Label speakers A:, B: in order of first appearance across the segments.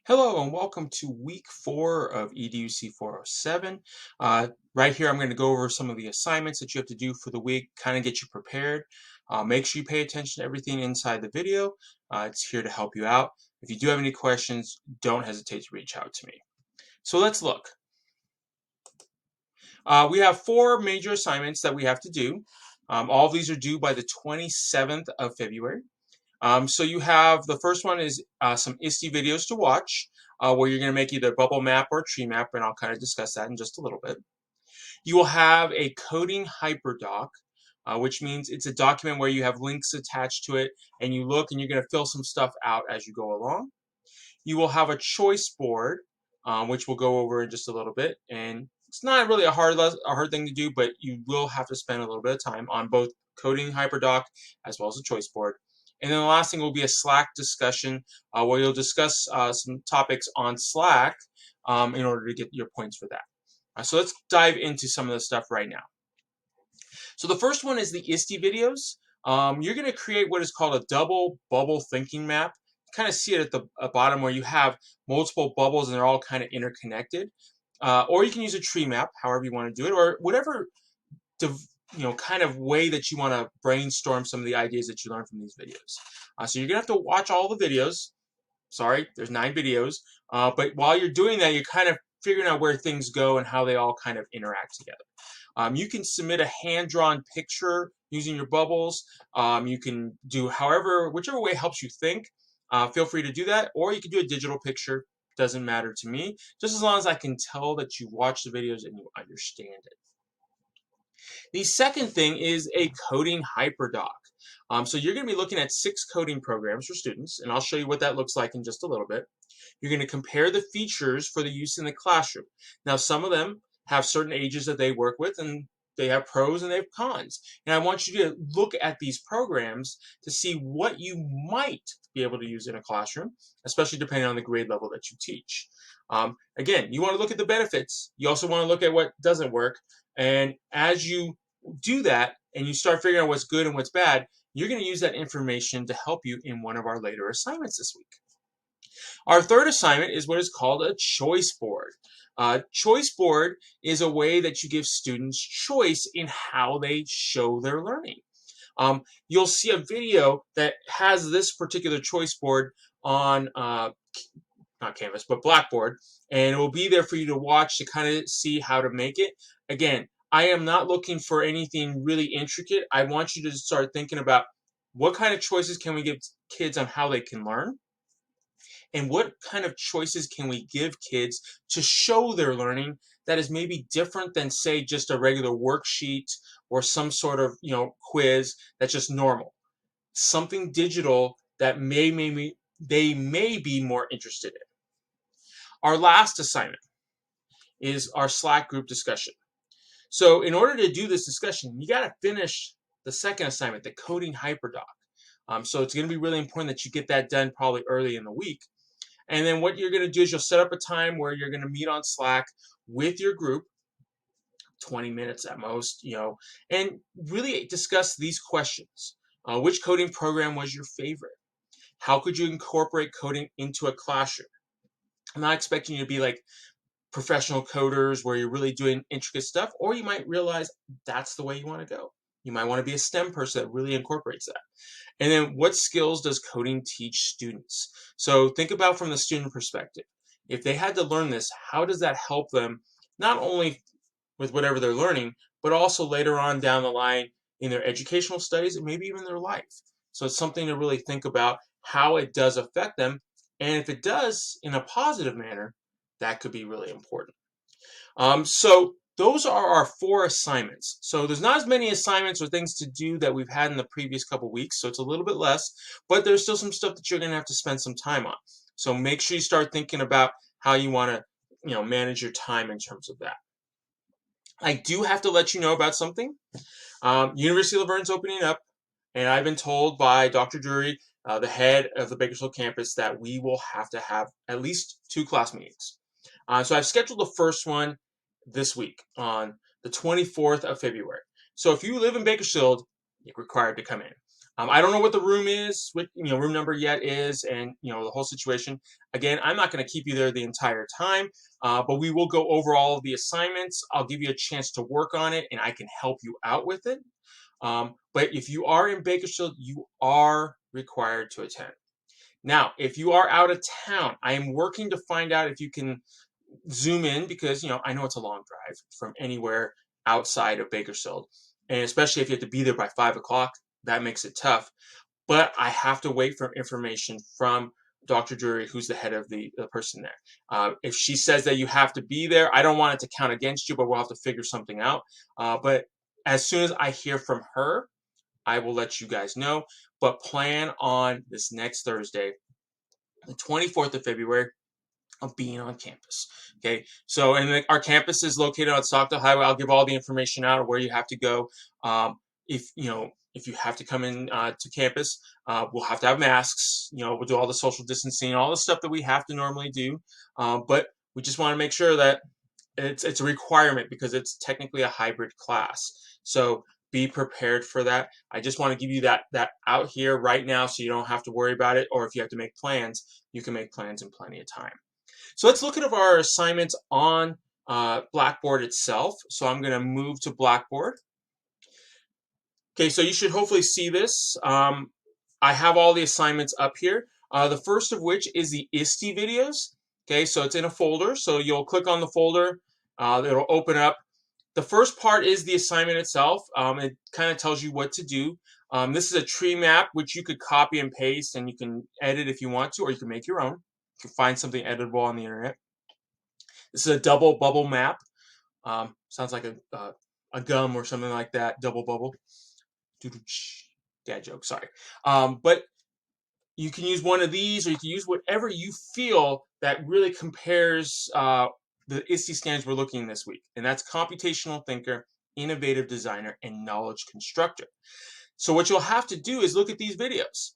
A: Hello and welcome to week 4 of EDUC 407. Right here, I'm going to go over some of the assignments that you have to do for the week, kind of get you prepared. Make sure you pay attention to everything inside the video. It's here to help you out. If you do have any questions, don't hesitate to reach out to me. So let's look. We have 4 major assignments that we have to do. All of these are due by the 27th of February. So you have the first one is some ISTE videos to watch, where you're going to make either a bubble map or a tree map, and I'll kind of discuss that in just a little bit. You will have a coding hyperdoc, which means it's a document where you have links attached to it, and you look and you're going to fill some stuff out as you go along. You will have a choice board, which we'll go over in just a little bit, and it's not really a hard thing to do, but you will have to spend a little bit of time on both coding hyperdoc as well as a choice board. And then the last thing will be a Slack discussion, where you'll discuss some topics on Slack in order to get your points for that. So let's dive into some of the stuff right now. So the first one is the ISTE videos. You're going to create what is called a double bubble thinking map. You kind of see it at the bottom where you have multiple bubbles and they're all kind of interconnected. Or you can use a tree map, however you want to do it, or whatever kind of way that you want to brainstorm some of the ideas that you learn from these videos. So you're gonna have to watch all the videos. Sorry, there's 9 videos. But while you're doing that, you're kind of figuring out where things go and how they all kind of interact together. You can submit a hand-drawn picture using your bubbles. You can do whichever way helps you think. Feel free to do that, or you can do a digital picture. Doesn't matter to me, just as long as I can tell that you watch the videos and you understand it. The second thing is a coding hyperdoc. So you're going to be looking at 6 coding programs for students, and I'll show you what that looks like in just a little bit. You're going to compare the features for the use in the classroom. Now, some of them have certain ages that they work with, and they have pros and they have cons. And I want you to look at these programs to see what you might be able to use in a classroom, especially depending on the grade level that you teach. Again, you want to look at the benefits. You also want to look at what doesn't work. And as you do that and you start figuring out what's good and what's bad, you're going to use that information to help you in one of our later assignments this week. Our third assignment is what is called a choice board. Choice board is a way that you give students choice in how they show their learning. You'll see a video that has this particular choice board on not Canvas, but Blackboard, and it will be there for you to watch to kind of see how to make it. Again, I am not looking for anything really intricate. I want you to start thinking about what kind of choices can we give kids on how they can learn, and what kind of choices can we give kids to show their learning that is maybe different than, say, just a regular worksheet or some sort of quiz that's just normal. Something digital that they may be more interested in. Our last assignment is our Slack group discussion. So in order to do this discussion, you got to finish the second assignment, the coding hyperdoc. So it's going to be really important that you get that done probably early in the week. And then what you're going to do is you'll set up a time where you're going to meet on Slack with your group, 20 minutes at most, and really discuss these questions. Which coding program was your favorite? How could you incorporate coding into a classroom? I'm not expecting you to be like professional coders where you're really doing intricate stuff, or you might realize that's the way you want to go. You might want to be a STEM person that really incorporates that. And then what skills does coding teach students? So think about from the student perspective. If they had to learn this, how does that help them not only with whatever they're learning, but also later on down the line in their educational studies and maybe even their life? So it's something to really think about how it does affect them. And if it does in a positive manner, that could be really important. So those are our 4 assignments. So there's not as many assignments or things to do that we've had in the previous couple weeks, so it's a little bit less, but there's still some stuff that you're going to have to spend some time on. So make sure you start thinking about how you want to manage your time in terms of that. I do have to let you know about something. University of Laverne's opening up, and I've been told by Dr. Drury, the head of the Bakersfield campus, that we will have to have at least 2 class meetings. So I've scheduled the first one this week on the 24th of February. So if you live in Bakersfield, you're required to come in. I don't know what the room is, what room number yet is, and the whole situation. Again, I'm not going to keep you there the entire time, but we will go over all of the assignments. I'll give you a chance to work on it, and I can help you out with it. But if you are in Bakersfield, you are required to attend. Now, if you are out of town, I am working to find out if you can Zoom in because I know it's a long drive from anywhere outside of Bakersfield, and especially if you have to be there by 5 o'clock, that makes it tough. But I have to wait for information from Dr. Drury, who's the head of the person there. If she says that you have to be there, I don't want it to count against you, but we'll have to figure something out. But as soon as I hear from her, I will let you guys know. But plan on this next Thursday, the 24th of February, of being on campus. Okay, so and our campus is located on Stockdale Highway. I'll give all the information out of where you have to go. If you have to come in to campus, we'll have to have masks. We'll do all the social distancing, all the stuff that we have to normally do. But we just want to make sure that it's a requirement because it's technically a hybrid class. So be prepared for that. I just want to give you that out here right now so you don't have to worry about it. Or if you have to make plans, you can make plans in plenty of time. So let's look at our assignments on Blackboard itself. So I'm going to move to Blackboard. Okay, so you should hopefully see this. I have all the assignments up here. The first of which is the ISTE videos. Okay, so it's in a folder. So you'll click on the folder. It'll open up. The first part is the assignment itself. It kind of tells you what to do. This is a tree map, which you could copy and paste, and you can edit if you want to, or you can make your own. You can find something editable on the internet. This is a double bubble map. Sounds like a gum or something like that. Double bubble. Dad joke, sorry. But you can use one of these, or you can use whatever you feel that really compares the ISTE standards we're looking at this week. And that's computational thinker, innovative designer, and knowledge constructor. So what you'll have to do is look at these videos.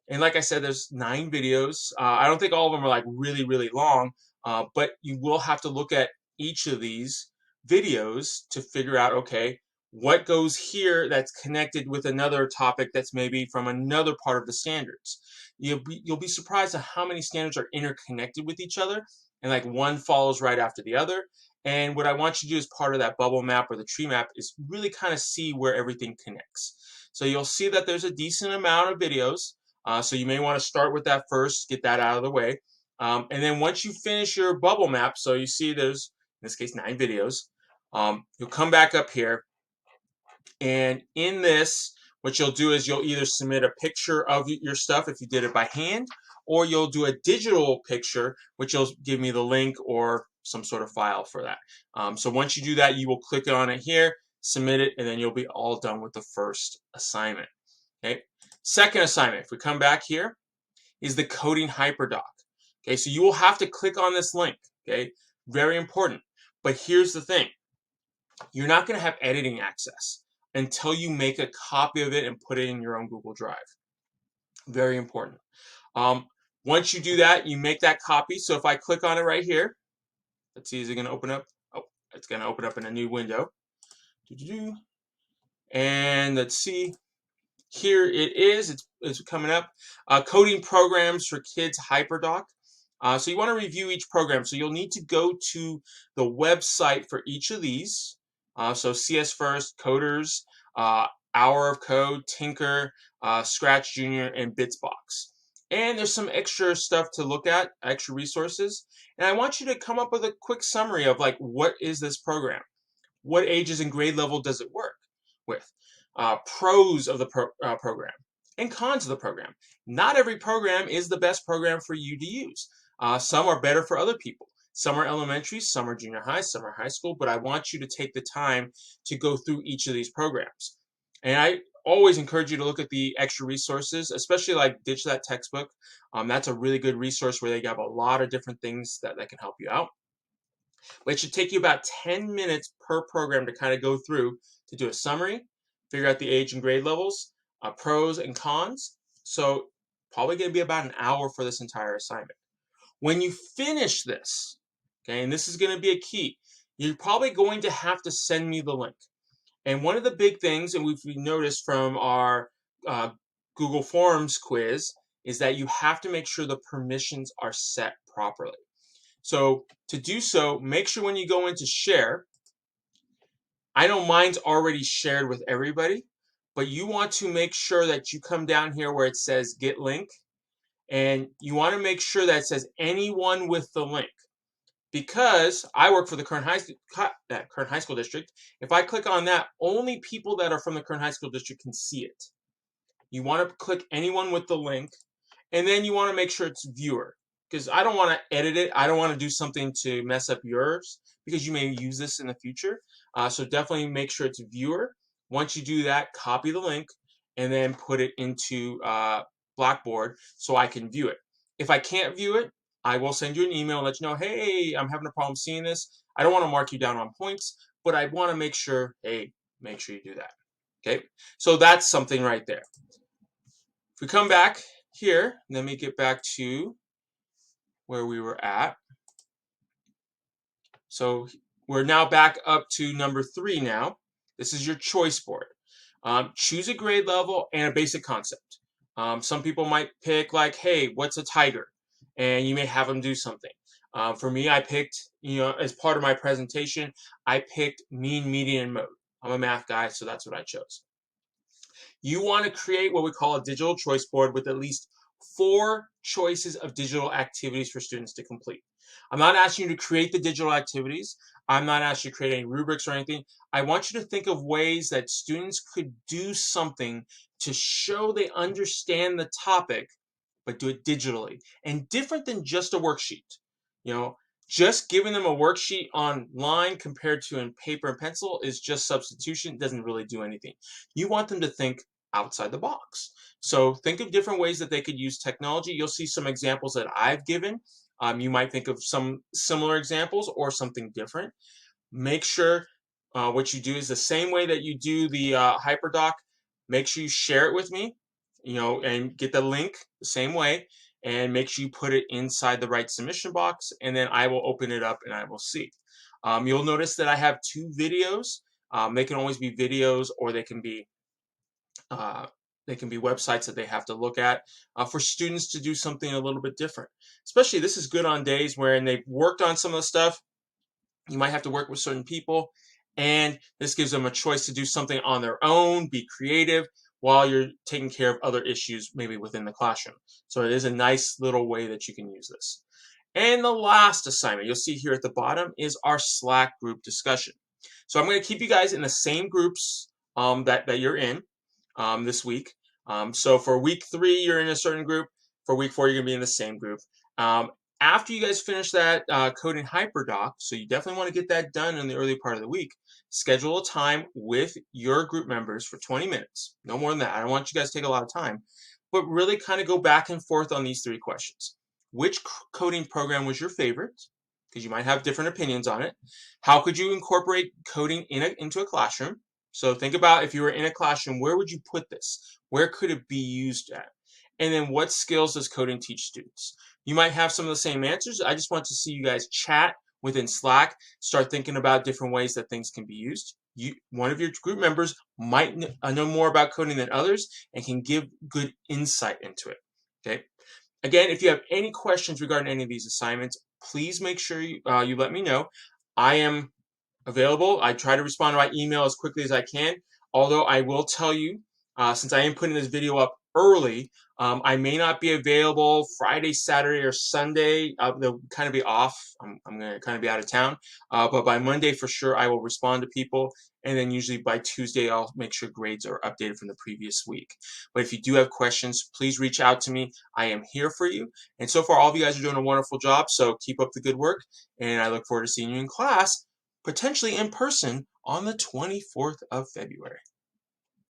A: And like I said, there's 9 videos. I don't think all of them are like really, really long, but you will have to look at each of these videos to figure out, okay, what goes here that's connected with another topic that's maybe from another part of the standards. You'll be surprised at how many standards are interconnected with each other, and like one follows right after the other. And what I want you to do as part of that bubble map or the tree map is really kind of see where everything connects. So you'll see that there's a decent amount of videos. So you may want to start with that first, get that out of the way. And then once you finish your bubble map, so you see there's, in this case, 9 videos, you'll come back up here. And in this, what you'll do is you'll either submit a picture of your stuff if you did it by hand, or you'll do a digital picture, which will give me the link or some sort of file for that. So once you do that, you will click on it here, submit it, and then you'll be all done with the first assignment. Okay. Second assignment, if we come back here, is the coding hyperdoc. Okay, so you will have to click on this link. Okay, very important. But here's the thing: you're not going to have editing access until you make a copy of it and put it in your own Google Drive. Very important. Once you do that, you make that copy. So if I click on it right here, let's see, is it going to open up? Oh, it's going to open up in a new window. And let's see. Here it is. It's coming up. Coding programs for kids hyperdoc. So you want to review each program. So you'll need to go to the website for each of these. So CS First, Coders, Hour of Code, Tinker, Scratch Junior, and Bitsbox. And there's some extra stuff to look at, extra resources. And I want you to come up with a quick summary of like, what is this program? What ages and grade level does it work with? Pros of the program and cons of the program. Not every program is the best program for you to use. Some are better for other people. Some are elementary, some are junior high, some are high school, but I want you to take the time to go through each of these programs. And I always encourage you to look at the extra resources, especially like Ditch That Textbook. That's a really good resource where they have a lot of different things that can help you out. But it should take you about 10 minutes per program to kind of go through to do a summary, figure out the age and grade levels, pros and cons. So probably going to be about an hour for this entire assignment. When you finish this, okay, and this is going to be a key, you're probably going to have to send me the link. And one of the big things, and we've noticed from our Google Forms quiz is that you have to make sure the permissions are set properly. So to do so, make sure when you go into share, I know mine's already shared with everybody, but you want to make sure that you come down here where it says get link, and you want to make sure that it says anyone with the link. Because I work for the Kern High School District, if I click on that, only people that are from the Kern High School District can see it. You want to click anyone with the link, and then you want to make sure it's viewer, because I don't want to edit it. I don't want to do something to mess up yours, because you may use this in the future. So definitely make sure it's viewer. Once you do that, copy the link and then put it into Blackboard so I can view it. If I can't view it, I will send you an email and let you know, hey, I'm having a problem seeing this. I don't want to mark you down on points, but I want to make sure, hey, make sure you do that. Okay, so that's something right there. If we come back here, let me get back to where we were at. So we're now back up to number 3 now. This is your choice board. Choose a grade level and a basic concept. Some people might pick like, hey, what's a tiger? And you may have them do something. For me, I picked, as part of my presentation, I picked mean, median, and mode. I'm a math guy, so that's what I chose. You want to create what we call a digital choice board with at least 4 choices of digital activities for students to complete. I'm not asking you to create the digital activities. I'm not asking you to create any rubrics or anything. I want you to think of ways that students could do something to show they understand the topic, but do it digitally and different than just a worksheet. Just giving them a worksheet online compared to in paper and pencil is just substitution. It doesn't really do anything. You want them to think outside the box. So think of different ways that they could use technology. You'll see some examples that I've given. You might think of some similar examples or something different. Make sure what you do is the same way that you do the HyperDoc. Make sure you share it with me, and get the link the same way, and make sure you put it inside the right submission box, and then I will open it up and I will see. You'll notice that I have 2 videos. They can always be videos, or they can be websites that they have to look at for students to do something a little bit different. Especially this is good on days where they've worked on some of the stuff. You might have to work with certain people, and this gives them a choice to do something on their own, be creative, while you're taking care of other issues maybe within the classroom. So it is a nice little way that you can use this. And the last assignment you'll see here at the bottom is our Slack group discussion. So I'm going to keep you guys in the same groups that you're in this week. So for week 3, you're in a certain group. For week 4, you're going to be in the same group. After you guys finish that coding HyperDoc, so you definitely want to get that done in the early part of the week, schedule a time with your group members for 20 minutes. No more than that. I don't want you guys to take a lot of time, but really kind of go back and forth on these 3 questions. Which coding program was your favorite? Because you might have different opinions on it. How could you incorporate coding into a classroom? So think about, if you were in a classroom, where would you put this? Where could it be used at? And then what skills does coding teach students? You might have some of the same answers. I just want to see you guys chat within Slack, start thinking about different ways that things can be used. One of your group members might know more about coding than others and can give good insight into it. Okay. Again, if you have any questions regarding any of these assignments, please make sure you let me know. I am available. I try to respond by email as quickly as I can, although I will tell you, since I am putting this video up early, I may not be available Friday, Saturday, or Sunday. They'll kind of be off. I'm going to kind of be out of town. But by Monday, for sure, I will respond to people. And then usually by Tuesday, I'll make sure grades are updated from the previous week. But if you do have questions, please reach out to me. I am here for you. And so far, all of you guys are doing a wonderful job. So keep up the good work. And I look forward to seeing you in class, potentially in person, on the 24th of February.